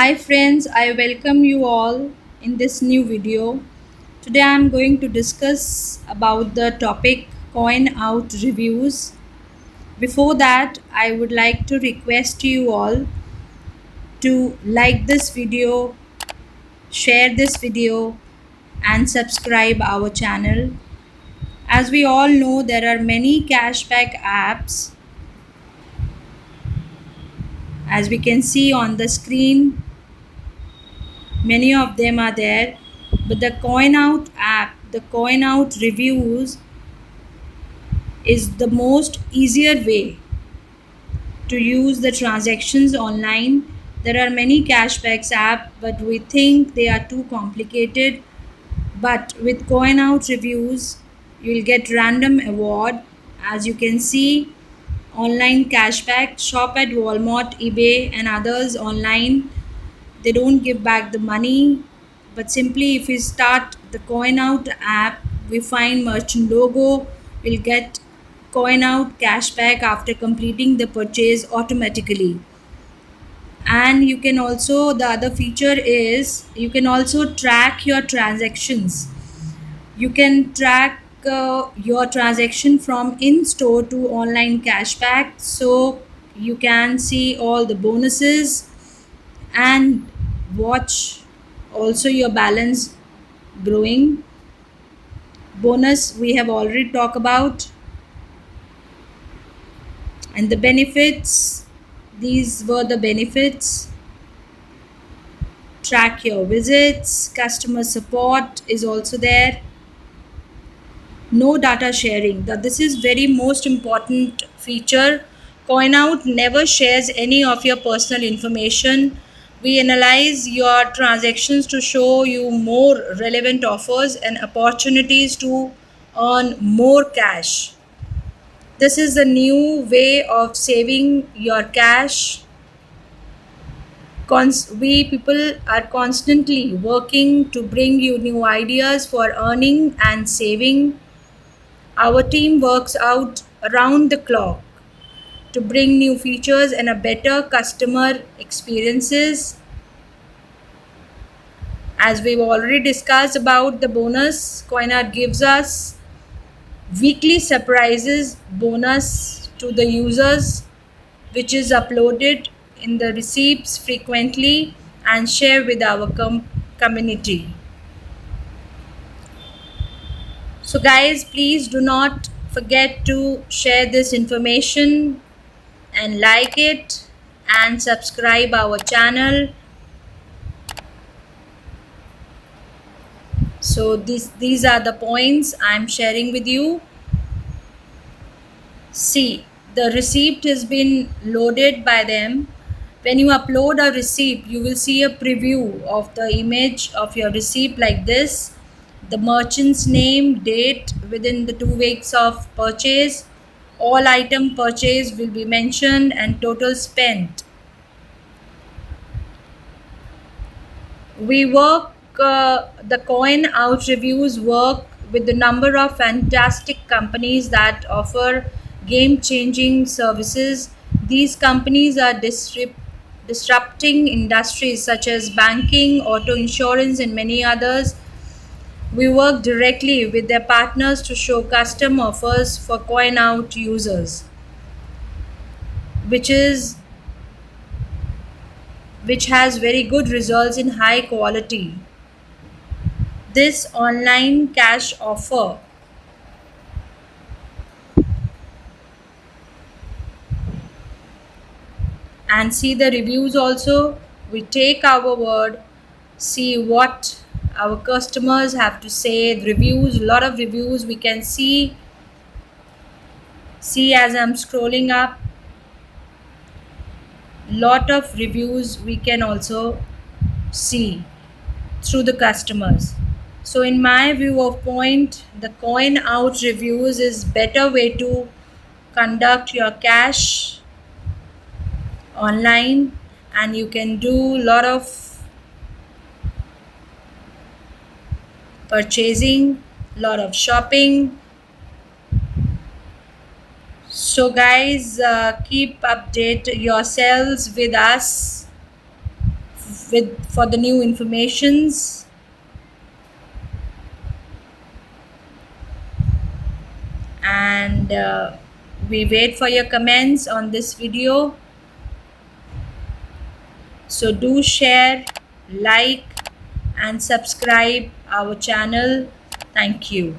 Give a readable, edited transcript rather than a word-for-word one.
Hi friends, I welcome you all in this new video. Today I am going to discuss about the topic coin out reviews. Before that, I would like to request you all to like this video, share this video and subscribe our channel. As we all know, there are many cashback apps as we can see on the screen. Many of them are there, but the coin out app, the coin out reviews is the most easier way to use the transactions online. There are many cashbacks app, but we think they are too complicated. But with coin out reviews, you'll get random award. As you can see, online cashback, shop at Walmart, eBay and others online, they don't give back the money, but simply if we start the coin out app, we find merchant logo, we'll get coin out cashback after completing the purchase automatically. And you can also, the other feature is you can also track your transactions. You can track your transaction from in store to online cashback, so you can see all the bonuses and watch also your balance growing. Bonus we have already talked about, and the benefits, these were the benefits. Track your visits, customer support is also there. No data sharing, that this is very most important feature. Coinout never shares any of your personal information. We analyze your transactions to show you more relevant offers and opportunities to earn more cash. This is the new way of saving your cash. We people are constantly working to bring you new ideas for earning and saving. Our team works out around the clock to bring new features and a better customer experiences. As we've already discussed about the bonus, Coinart gives us weekly surprises bonus to the users, which is uploaded in the receipts frequently and share with our community. So guys, please do not forget to share this information and like it and subscribe our channel. So these are the points I'm sharing with you. See, the receipt has been loaded by them. When you upload a receipt, you will see a preview of the image of your receipt like this. The merchant's name, date within the 2 weeks of purchase. All item purchased will be mentioned and total spent. We work, the coin out reviews work with the number of fantastic companies that offer game changing services. These companies are disrupting industries such as banking, auto insurance, and many others. We work directly with their partners to show custom offers for coin out users, which is which has very good results in high quality. This online cash offer and see the reviews also. We take our word, see what our customers have to say. The reviews, a lot of reviews we can see as I'm scrolling up, lot of reviews we can also see through the customers. So in my view of point, the coin out reviews is better way to conduct your cash online, and you can do a lot of purchasing, lot of shopping. So guys, keep update yourselves with us for the new informations. And we wait for your comments on this video. So do share, like, and subscribe our channel. Thank you.